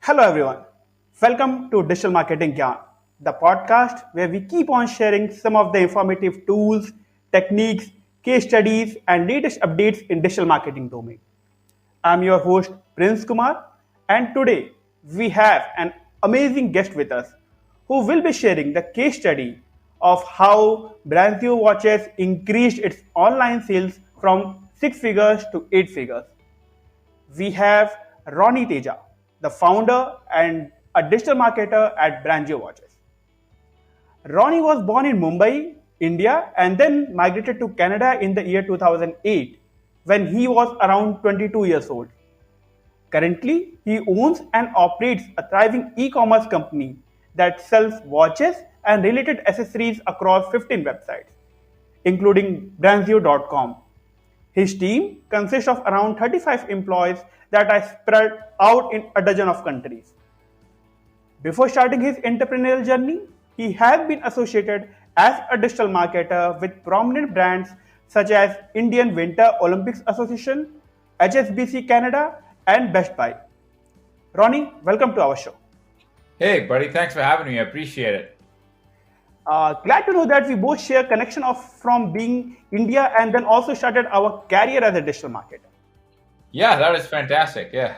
Hello everyone. Welcome to Digital Marketing Gyaan, the podcast where we keep on sharing some of the informative tools, techniques, case studies, and latest updates in digital marketing domain. I'm your host Prince Kumar, and today we have an amazing guest with us who will be sharing the case study of how Branzio Watches increased its online sales from 6 figures to 8 figures. We have Ronnie Teja, the founder and a digital marketer at Branzio Watches. Ronnie was born in Mumbai, India, and then migrated to Canada in the year 2008 when he was around 22 years old. Currently, he owns and operates a thriving e commerce company that sells watches and related accessories across 15 websites, including Branzio.com. His team consists of around 35 employees that are spread out in a dozen of countries. Before starting his entrepreneurial journey, he has been associated as a digital marketer with prominent brands such as Indian Winter Olympics Association, HSBC Canada, and Best Buy. Ronnie, welcome to our show. Hey, buddy, thanks for having me. I appreciate it. Glad to know that we both share connection of from being India and then also started our career as a digital marketer. Yeah, that is fantastic. Yeah.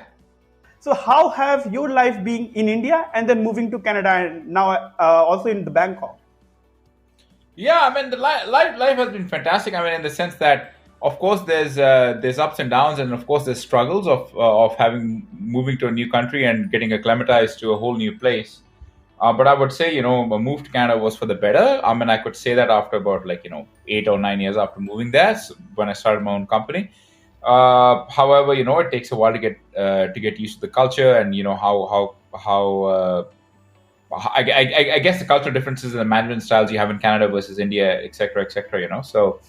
So, how have your life been in India and then moving to Canada and now also in the Bangkok? Yeah, I mean, the life has been fantastic. I mean, in the sense that, of course, there's ups and downs, and of course, there's struggles of having moving to a new country and getting acclimatized to a whole new place. But I would say, a move to Canada was for the better. I mean, I could say that after about 8 or 9 years after moving there, so when I started my own company. However, it takes a while to get used to the culture and I guess the cultural differences in the management styles you have in Canada versus India, etc., etc. So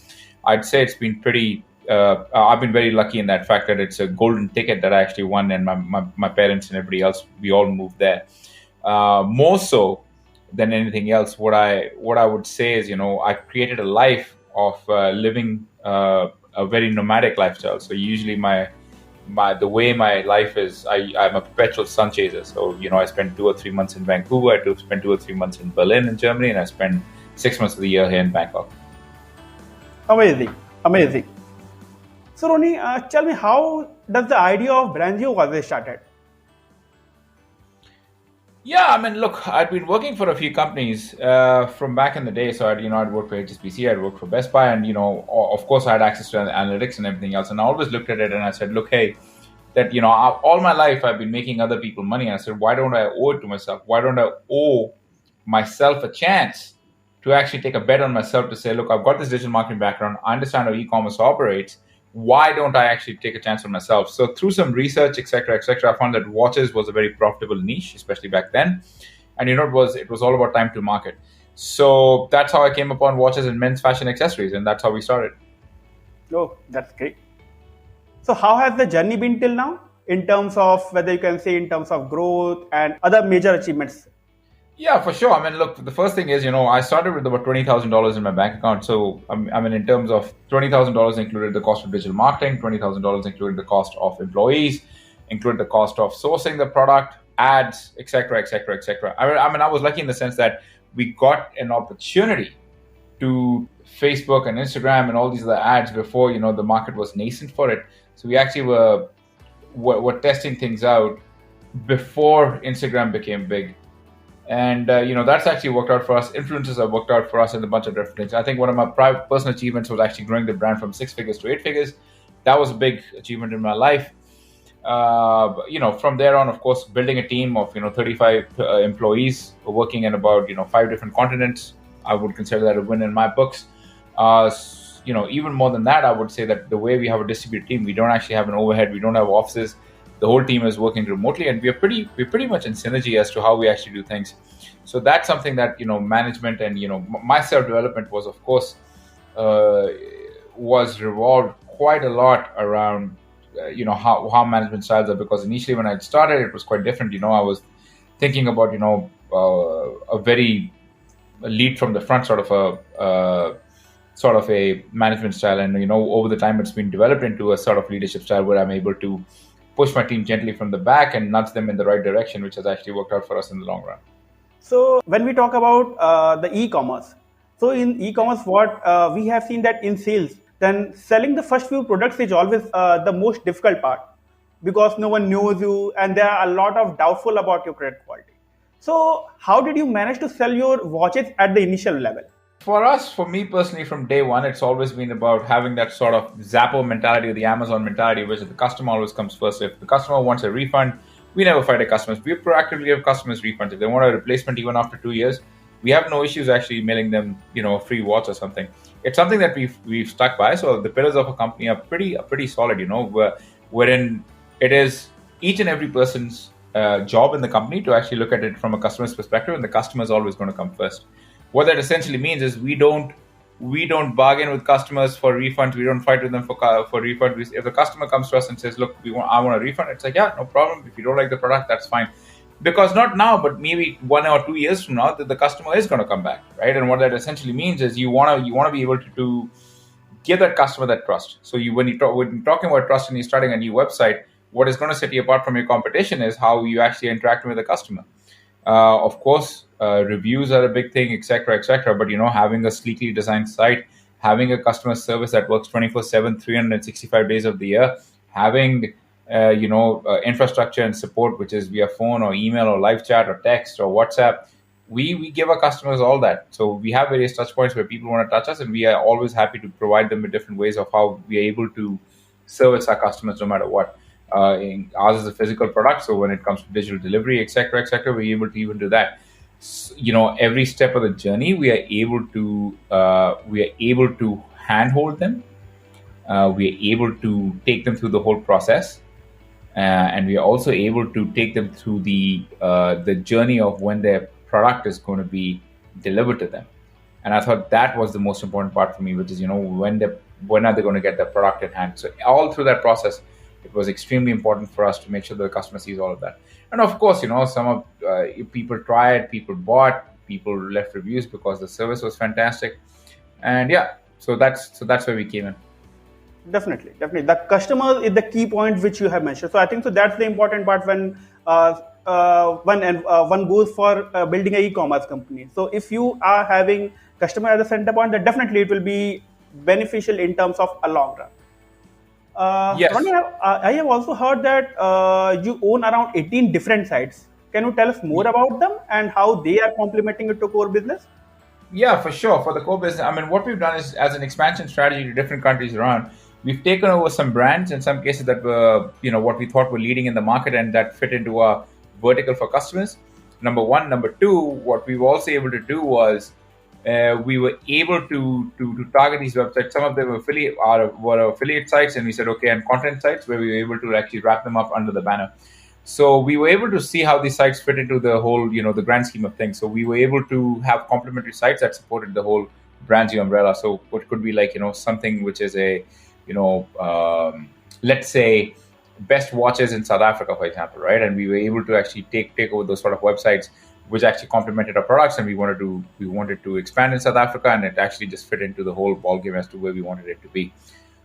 I'd say it's been pretty. I've been very lucky in that fact that it's a golden ticket that I actually won, and my parents and everybody else, we all moved there. More so than anything else, what I would say is, I created a life of living a very nomadic lifestyle. So usually the way my life is, I'm a perpetual sun chaser. So I spend 2 or 3 months in Vancouver, I do spend 2 or 3 months in Berlin in Germany, and I spend 6 months of the year here in Bangkok. Amazing, amazing. So, Ronnie, tell me, how does the idea of Branzio was started? Yeah, I mean, look, I'd been working for a few companies from back in the day. So I'd worked for HSBC, I'd worked for Best Buy, and of course, I had access to analytics and everything else. And I always looked at it and I said, look, hey, that all my life I've been making other people money, and I said, why don't I owe it to myself? Why don't I owe myself a chance to actually take a bet on myself to say, look, I've got this digital marketing background, I understand how e-commerce operates. Why don't I actually take a chance on myself? So through some research, etc., I found that watches was a very profitable niche, especially back then. And it was all about time to market. So that's how I came upon watches and men's fashion accessories, and that's how we started. Oh, that's great. So, how has the journey been till now in terms of whether you can say in terms of growth and other major achievements? Yeah, for sure. I mean, look, the first thing is, I started with about $20,000 in my bank account. So, I mean, in terms of $20,000 included the cost of digital marketing, $20,000 included the cost of employees, included the cost of sourcing the product, ads, etc., etc., etc. I mean, I was lucky in the sense that we got an opportunity to Facebook and Instagram and all these other ads before, the market was nascent for it. So we actually were testing things out before Instagram became big. And, that's actually worked out for us. Influencers have worked out for us in a bunch of different things. I think one of my personal achievements was actually growing the brand from 6 figures to 8 figures. That was a big achievement in my life. From there on, of course, building a team of, 35 employees working in about, 5 different continents. I would consider that a win in my books. Even more than that, I would say that the way we have a distributed team, we don't actually have an overhead. We don't have offices. The whole team is working remotely, and we're pretty much in synergy as to how we actually do things. So that's something that management and my self-development was, of course, was revolved quite a lot around how management styles are, because initially when I started it was quite different. I was thinking about a very lead from the front sort of a management style, and over the time it's been developed into a sort of leadership style where I'm able to push my team gently from the back and nudge them in the right direction, which has actually worked out for us in the long run. So when we talk about the e-commerce, so in e-commerce, what we have seen that in sales, then selling the first few products is always the most difficult part because no one knows you and there are a lot of doubtful about your credit quality. So how did you manage to sell your watches at the initial level? For us, for me personally, from day one, it's always been about having that sort of Zappo mentality or the Amazon mentality, which is the customer always comes first. If the customer wants a refund, we never fight our customers. We proactively give customers refunds. If they want a replacement even after 2 years, we have no issues actually mailing them, a free watch or something. It's something that we've stuck by. So the pillars of a company are pretty solid, wherein it is each and every person's job in the company to actually look at it from a customer's perspective, and the customer is always going to come first. What that essentially means is we don't bargain with customers for refunds. We don't fight with them for refunds. If the customer comes to us and says, "Look, I want a refund," it's like, yeah, no problem. If you don't like the product, that's fine. Because not now, but maybe 1 or 2 years from now, the customer is going to come back, right? And what that essentially means is you want to be able to give that customer that trust. So when you're talking about trust and you're starting a new website, what is going to set you apart from your competition is how you actually interact with the customer. Of course, reviews are a big thing, etc., etc. But having a sleekly designed site, having a customer service that works 24/7, 365 days of the year, having infrastructure and support, which is via phone or email or live chat or text or WhatsApp. We give our customers all that. So we have various touch points where people want to touch us, and we are always happy to provide them with different ways of how we are able to service our customers no matter what. Ours is a physical product, so when it comes to digital delivery, etc., etc., we're able to even do that. Every step of the journey, we are able to handhold them. We are able to take them through the whole process, and we are also able to take them through the journey of when their product is going to be delivered to them. And I thought that was the most important part for me, which is when are they going to get their product in hand. So all through that process, it was extremely important for us to make sure that the customer sees all of that. And of course, some of people tried, people bought, people left reviews because the service was fantastic. And yeah, so that's where we came in. Definitely. The customer is the key point which you have mentioned. So I think so that's the important part when one goes for building an e-commerce company. So if you are having customer as a center point, then definitely it will be beneficial in terms of a long run. Yes. Ronnie, I have also heard that you own around 18 different sites. Can you tell us more about them and how they are complementing your core business? Yeah, for sure. For the core business, what we've done is, as an expansion strategy to different countries around, we've taken over some brands in some cases that were, what we thought were leading in the market and that fit into our vertical for customers. Number one. Number two, what we were also able to do was we were able to target these websites. Some of them were affiliate sites, and we said, okay, and content sites where we were able to actually wrap them up under the banner. So we were able to see how these sites fit into the whole, the grand scheme of things. So we were able to have complementary sites that supported the whole Branzio umbrella. So what could be like, something which is a, let's say, best watches in South Africa, for example, right? And we were able to actually take over those sort of websites, which actually complemented our products, and we wanted to expand in South Africa, and it actually just fit into the whole ballgame as to where we wanted it to be.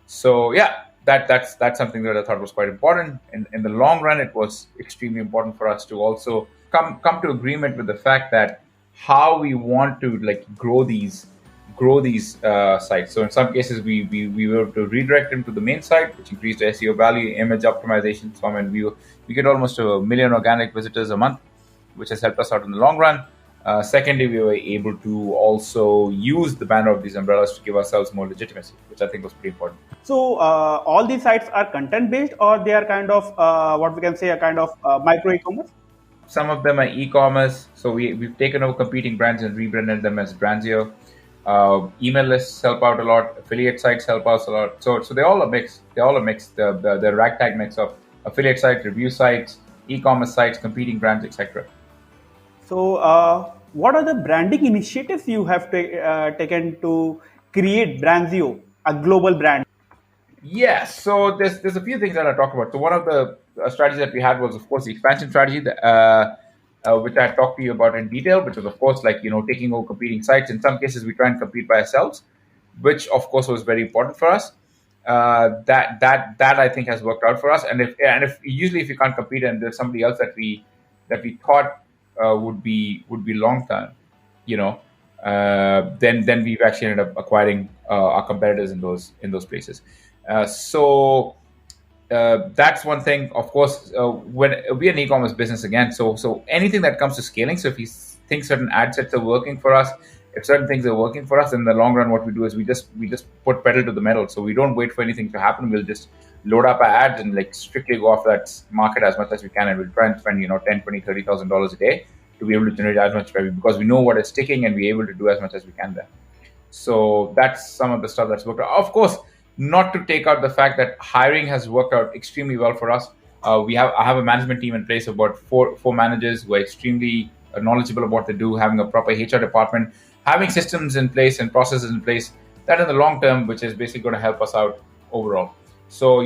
So yeah, that's something that I thought was quite important. In the long run, it was extremely important for us to also come to agreement with the fact that how we want to grow these sites. So in some cases, we were able to redirect them to the main site, which increased the SEO value, image optimization. So we get almost 1 million organic visitors a month, which has helped us out in the long run. Secondly, we were able to also use the banner of these umbrellas to give ourselves more legitimacy, which I think was pretty important. So all these sites are content based, or they are kind of what we can say a kind of micro e-commerce? Some of them are e-commerce. So we've taken over competing brands and rebranded them as Branzio. Email lists help out a lot. Affiliate sites help us a lot. So they're all a mix. The ragtag mix of affiliate sites, review sites, e-commerce sites, competing brands, etc. So what are the branding initiatives you have taken to create Branzio, a global brand? Yes. So there's a few things that I talked about. So one of the strategies that we had was, of course, the expansion strategy, which I talked to you about in detail, which was, of course, taking over competing sites. In some cases, we try and compete by ourselves, which, of course, was very important for us. That I think has worked out for us. And if usually if you can't compete and there's somebody else that we thought would be long term, you know, then we've actually ended up acquiring our competitors in those places. So that's one thing. Of course, when we're an e-commerce business again, so anything that comes to scaling. So if you think certain ad sets are working for us, if certain things are working for us, in the long run, what we do is we just put pedal to the metal. So we don't wait for anything to happen. We'll just load up our ads and like strictly go after that market as much as we can, and we'll try and spend 10, 20, $30,000 a day to be able to generate as much revenue because we know what is sticking and we're able to do as much as we can there. So that's some of the stuff that's worked out. Of course, not to take out the fact that hiring has worked out extremely well for us. I have a management team in place of about four managers who are extremely knowledgeable about what they do, having a proper HR department, having systems in place and processes in place that in the long term, which is basically going to help us out overall. So,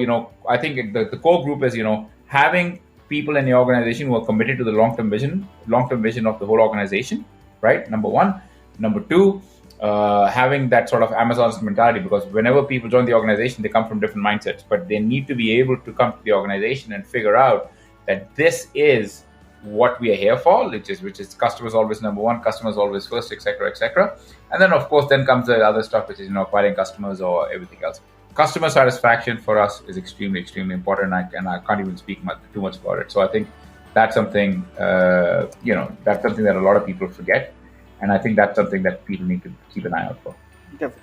I think the core group is, having people in the organization who are committed to the long-term vision of the whole organization, right? Number one. Number two, having that sort of Amazon's mentality, because whenever people join the organization, they come from different mindsets, but they need to be able to come to the organization and figure out that this is what we are here for, which is customers always number one, customers always first, etc., etc. And then, of course, then comes the other stuff, which is acquiring customers or everything else. Customer satisfaction for us is extremely, extremely important, and I can't even speak too much about it. So I think that's something, that's something that a lot of people forget. And I think that's something that people need to keep an eye out for. Definitely.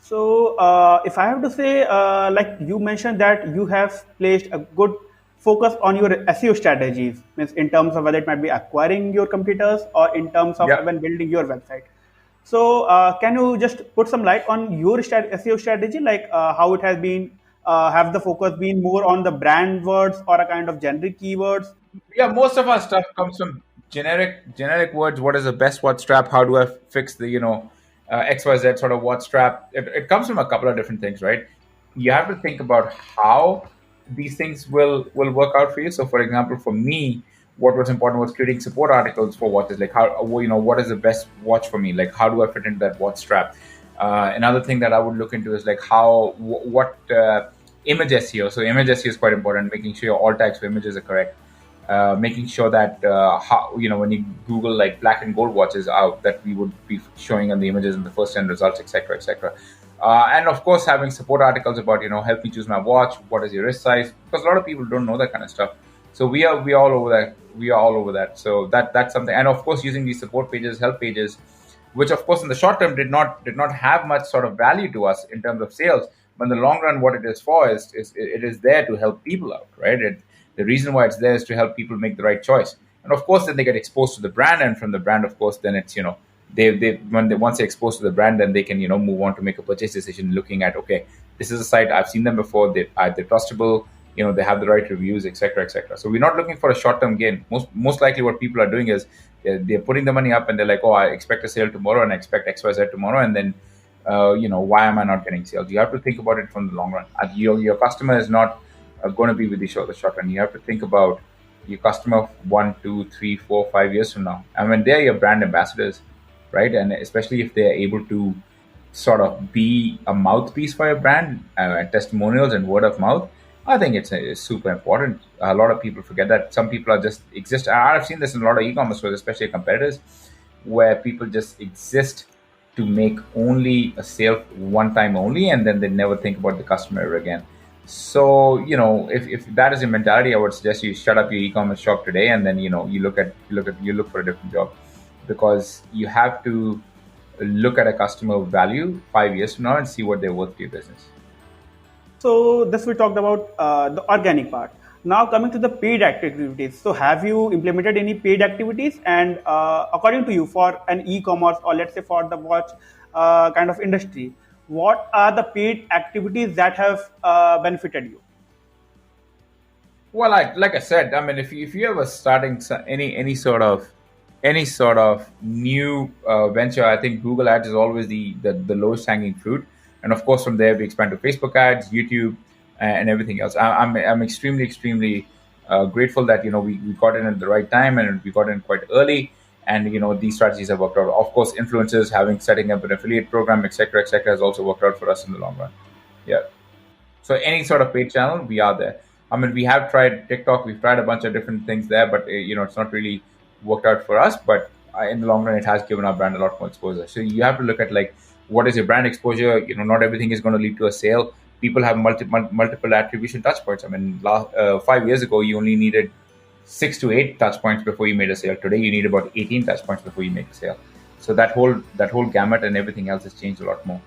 So, if I have to say, like you mentioned that you have placed a good focus on your SEO strategies, means in terms of whether it might be acquiring your competitors or in terms of Yeah. even building your website. So, can you just put some light on your SEO strategy, like how it has been? Have the focus been more on the brand words or a kind of generic keywords? Yeah, most of our stuff comes from generic words. What is the best watch strap? How do I fix the XYZ sort of watch strap? It comes from a couple of different things, right? You have to think about how these things will work out for you. So, for example, for me, what was important was creating support articles for watches, like how what is the best watch for me, like how do I fit into that watch strap. Another thing that I would look into is like what image SEO. So image SEO is quite important, making sure your alt tags for images are correct. Making sure that when you Google like black and gold watches out, that we would be showing on the images in the first 10 results, etc., etc. And of course, having support articles about help me choose my watch. What is your wrist size? Because a lot of people don't know that kind of stuff. So we are all over that. We are all over that. So that's something. And of course, using these support pages, help pages, which of course in the short term did not have much sort of value to us in terms of sales. But in the long run, what it is for is it is there to help people out, right? The reason why it's there is to help people make the right choice. And of course, then they get exposed to the brand, and from the brand, of course, then it's once they're exposed to the brand, then they can move on to make a purchase decision, looking at, okay, this is a site I've seen them before. They're trustable. They have the right reviews, etc., etc. So we're not looking for a short-term gain. Most likely, what people are doing is they're putting the money up, and they're like, oh, I expect a sale tomorrow, and I expect XYZ tomorrow, and then why am I not getting sales? You have to think about it from the long run. Your customer is not going to be with you the short run. You have to think about your customer 1, 2, 3, 4, 5 years from now. And when they're your brand ambassadors, right? And especially if they're able to sort of be a mouthpiece for your brand, testimonials and word of mouth, I think it's super important. A lot of people forget that. Some people are just exist. I've seen this in a lot of e-commerce stores, especially competitors, where people just exist to make only a sale one time only, and then they never think about the customer ever again. So if that is your mentality, I would suggest you shut up your e-commerce shop today, and then you look for a different job, because you have to look at a customer value 5 years from now and see what they're worth to your business. So this we talked about the organic part. Now coming to the paid activities. So have you implemented any paid activities? And according to you, for an e-commerce or let's say for the watch kind of industry, what are the paid activities that have benefited you? Well, like I said, I mean, if you ever starting any sort of new venture, I think Google Ads is always the lowest hanging fruit, and of course from there we expand to Facebook ads, YouTube, and everything else. I'm extremely grateful that we got in at the right time, and we got in quite early, and these strategies have worked out. Of course, influencers setting up an affiliate program, etc., etc., has also worked out for us in the long run. Yeah. So any sort of paid channel, we are there. I mean, we have tried TikTok, we've tried a bunch of different things there, but it's not really worked out for us. But in the long run, it has given our brand a lot more exposure. So you have to look at like what is your brand exposure. Not everything is going to lead to a sale. People have multiple attribution touch points. I mean, 5 years ago, you only needed 6 to 8 touch points before you made a sale. Today, you need about 18 touch points before you make a sale. So that whole gamut and everything else has changed a lot more.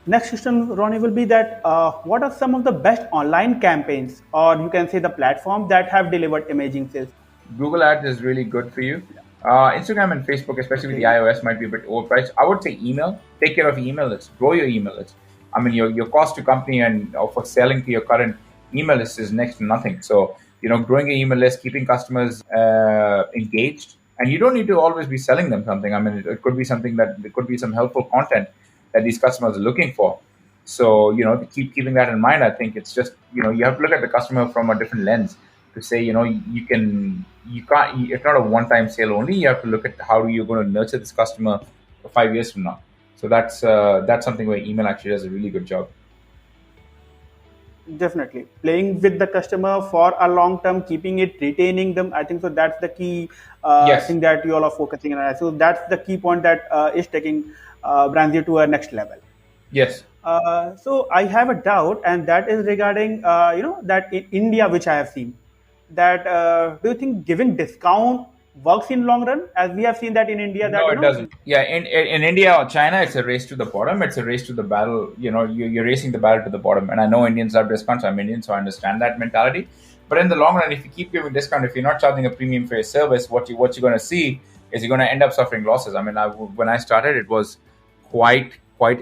Next question, Ronnie, will be that what are some of the best online campaigns, or you can say the platform that have delivered amazing sales? Google Ads is really good for you. Instagram and Facebook, especially with the Okay. iOS, might be a bit overpriced. I would say email. Take care of your email list. Grow your email list. I mean, your cost to company and for selling to your current email list is next to nothing. So, growing your email list, keeping customers engaged, and you don't need to always be selling them something. I mean, it could be something that it could be some helpful content that these customers are looking for. So, to keeping that in mind, I think it's just, you have to look at the customer from a different lens to say, you can't, it's not a one-time sale only. You have to look at how you're going to nurture this customer for 5 years from now. So that's something where email actually does a really good job. Definitely. Playing with the customer for a long term, keeping it, retaining them. I think so. That's the key Yes. thing that you all are focusing on. So that's the key point that is taking Branzio to a next level. Yes. So I have a doubt, and that is regarding that in India, which I have seen, that do you think giving discount works in long run? As we have seen that in India, that No, it doesn't. Yeah, in India or China, it's a race to the bottom. It's a race to the battle. You're racing the battle to the bottom. And I know Indians love discounts. I'm Indian, so I understand that mentality. But in the long run, if you keep giving discount, if you're not charging a premium for your service, what you're going to see is you're going to end up suffering losses. I mean, when I started, it was quite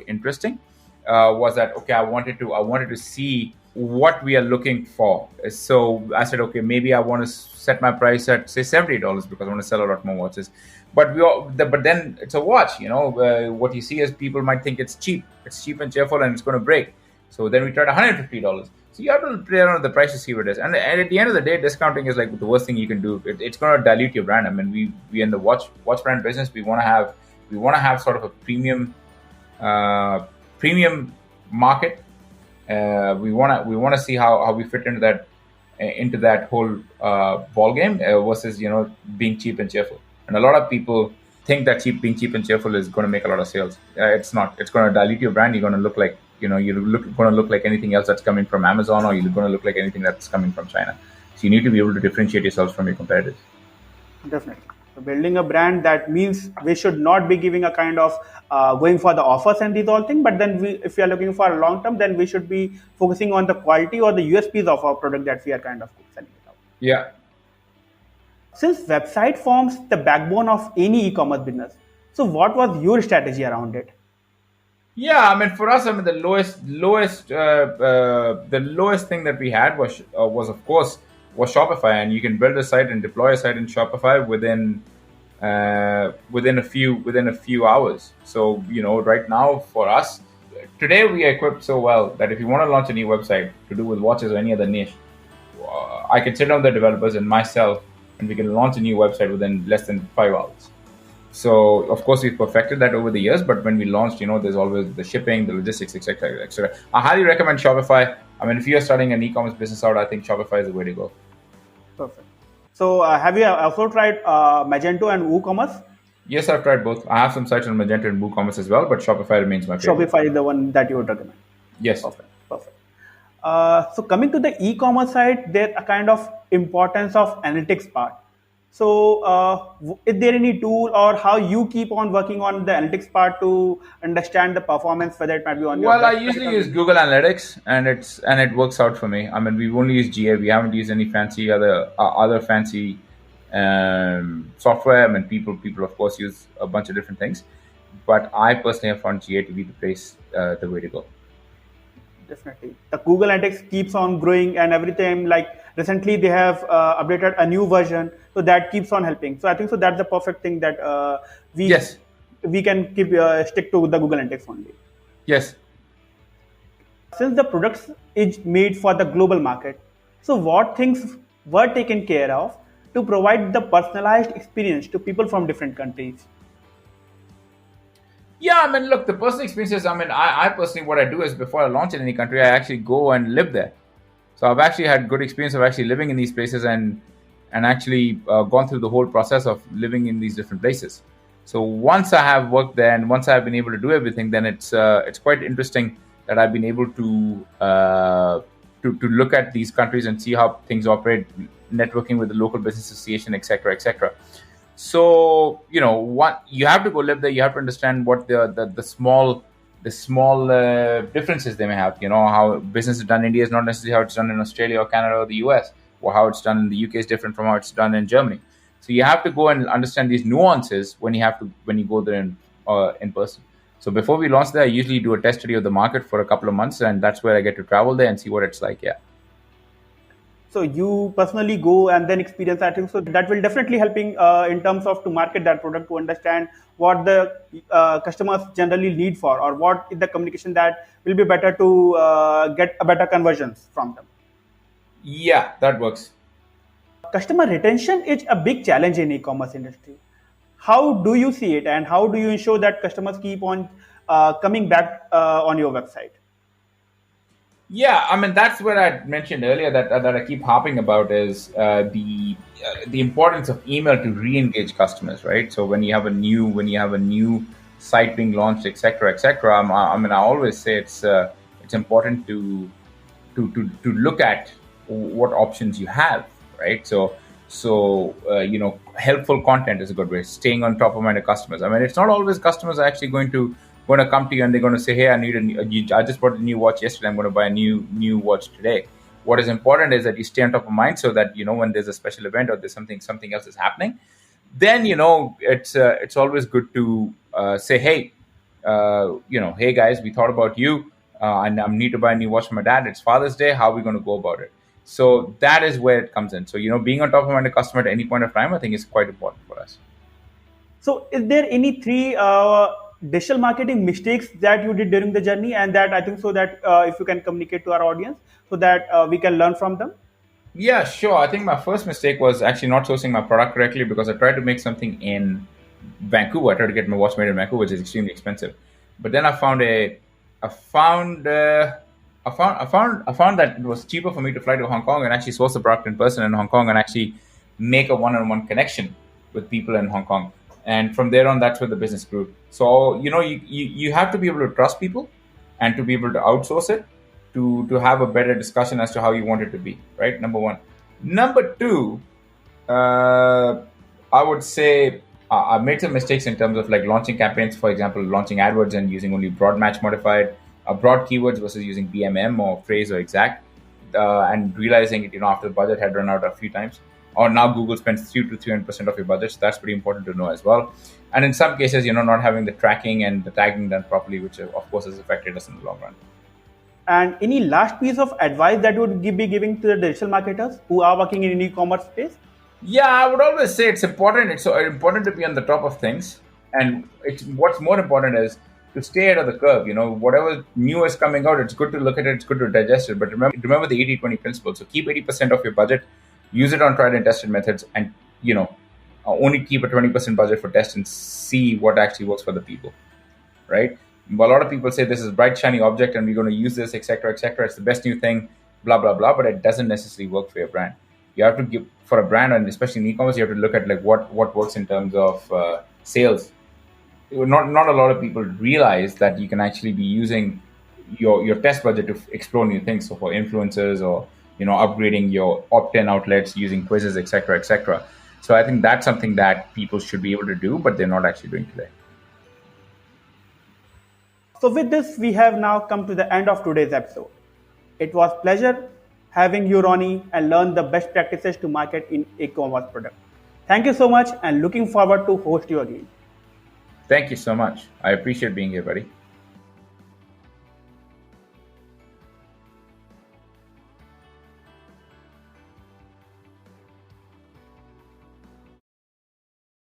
interesting. Was that okay? I wanted to see what we are looking for. So I said, okay, maybe I want to set my price at say $70 because I want to sell a lot more watches. But then it's a watch. What you see is people might think it's cheap. It's cheap and cheerful, and it's going to break. So then we tried $150. So you have to play around with the price to see what it is. And at the end of the day, discounting is like the worst thing you can do. It's going to dilute your brand. I mean, we in the watch brand business, we want to have sort of a premium market. We want to see how we fit into that whole ball game versus being cheap and cheerful. And a lot of people think that being cheap and cheerful is going to make a lot of sales. It's not. It's going to dilute your brand. You're going to look like going to look like anything else that's coming from Amazon, or you're going to look like anything that's coming from China. So you need to be able to differentiate yourselves from your competitors. definitely. So building a brand, that means we should not be giving a kind of going for the offers and these all things. But then if we are looking for a long term, then we should be focusing on the quality or the USPs of our product that we are kind of selling it out. Yeah. Since website forms the backbone of any e-commerce business, so what was your strategy around it? Yeah, I mean, for us, I mean, the lowest thing that we had was of course was Shopify, and you can build a site and deploy a site in Shopify within a few hours. So right now for us, today we are equipped so well that if you want to launch a new website to do with watches or any other niche, I can sit down with the developers and myself, and we can launch a new website within less than 5 hours. So of course we've perfected that over the years, but when we launched, there's always the shipping, the logistics, etc., etc. I highly recommend Shopify. I mean, if you're starting an e-commerce business out, I think Shopify is the way to go. Perfect. So have you also tried Magento and WooCommerce? Yes, I've tried both. I have some sites on Magento and WooCommerce as well, but Shopify remains my favorite. Shopify is the one that you would recommend. Yes. Perfect. Perfect. So coming to the e-commerce side, there's a kind of importance of analytics part. So is there any tool or how you keep on working on the analytics part to understand the performance, whether it might be on your Well, I website usually or use Google Analytics, and it works out for me. I mean, we've only used GA. We haven't used any fancy other fancy software. I mean, people of course use a bunch of different things, but I personally have found GA to be the place, the way to go. definitely. The Google Analytics keeps on growing, and every time, like recently, they have updated a new version, so that keeps on helping. So I think so that's the perfect thing that we Yes. we can keep stick to the Google Analytics only. Yes. Since the products is made for the global market, so what things were taken care of to provide the personalized experience to people from different countries? Yeah, I mean, look, the personal experiences. I mean, I personally, what I do is before I launch in any country, I actually go and live there. So I've actually had good experience of actually living in these places and actually gone through the whole process of living in these different places. So once I have worked there and once I've been able to do everything, then it's quite interesting that I've been able to look at these countries and see how things operate, networking with the local business association, etc., etc. So what you have to go live there. You have to understand what the small differences they may have. How business is done in India is not necessarily how it's done in Australia or Canada or the US, or how it's done in the UK is different from how it's done in Germany. So you have to go and understand these nuances when you go there in person. So before we launch there, I usually do a test study of the market for a couple of months, and that's where I get to travel there and see what it's like. Yeah. So you personally go and then experience that. So that will definitely helping in terms of to market that product, to understand what the customers generally need for, or what is the communication that will be better to get a better conversions from them. Yeah, that works. Customer retention is a big challenge in e-commerce industry. How do you see it, and how do you ensure that customers keep on coming back on your website? Yeah, I mean that's what I mentioned earlier that I keep harping about is the importance of email to re-engage customers, right? So when you have a new site being launched, etc., etc. I always say it's important to look at what options you have, right? So helpful content is a good way. Staying on top of mind of customers. I mean, it's not always customers are actually going to come to you and they're going to say, "Hey, I just bought a new watch yesterday. I'm going to buy a new watch today." What is important is that you stay on top of mind so that when there's a special event or there's something else is happening, then it's always good to say, "Hey, hey guys, we thought about you, and I need to buy a new watch for my dad. It's Father's Day. How are we going to go about it?" So that is where it comes in. So being on top of mind of customer at any point of time, I think is quite important for us. So, is there any three digital marketing mistakes that you did during the journey, and that I think so that if you can communicate to our audience, so that we can learn from them? Yeah, sure. I think my first mistake was actually not sourcing my product correctly because I tried to make something in Vancouver. I tried to get my watch made in Vancouver, which is extremely expensive. But then I found, I found that it was cheaper for me to fly to Hong Kong and actually source the product in person in Hong Kong and actually make a one-on-one connection with people in Hong Kong. And from there on, that's where the business grew. So you have to be able to trust people and to be able to outsource it to have a better discussion as to how you want it to be, right? Number one. Number two, I would say I've made some mistakes in terms of like launching campaigns, for example, launching AdWords and using only broad match modified, broad keywords versus using BMM or phrase or exact, and realizing it, after the budget had run out a few times. Or now Google spends 300% of your budget. So that's pretty important to know as well. And in some cases, not having the tracking and the tagging done properly, which of course has affected us in the long run. And any last piece of advice that you would be giving to the digital marketers who are working in e-commerce space? Yeah, I would always say it's important. It's important to be on the top of things, and what's more important is to stay ahead of the curve. Whatever new is coming out, it's good to look at it. It's good to digest it. But remember the 80-20 principle. So keep 80% of your budget, use it on tried and tested methods, and only keep a 20% budget for test and see what actually works for the people, right? But a lot of people say this is bright shiny object and we're going to use this, etc., etc. It's the best new thing, blah blah blah. But it doesn't necessarily work for your brand. You have to give for a brand, and especially in e-commerce, you have to look at like what works in terms of sales. Not a lot of people realize that you can actually be using your test budget to explore new things. So for influencers or upgrading your opt-in outlets using quizzes, etc., etc. So I think that's something that people should be able to do, but they're not actually doing today. So with this, we have now come to the end of today's episode. It was pleasure having you, Ronnie, and learn the best practices to market in e-commerce product. Thank you so much, and looking forward to host you again. Thank you so much. I appreciate being here, buddy.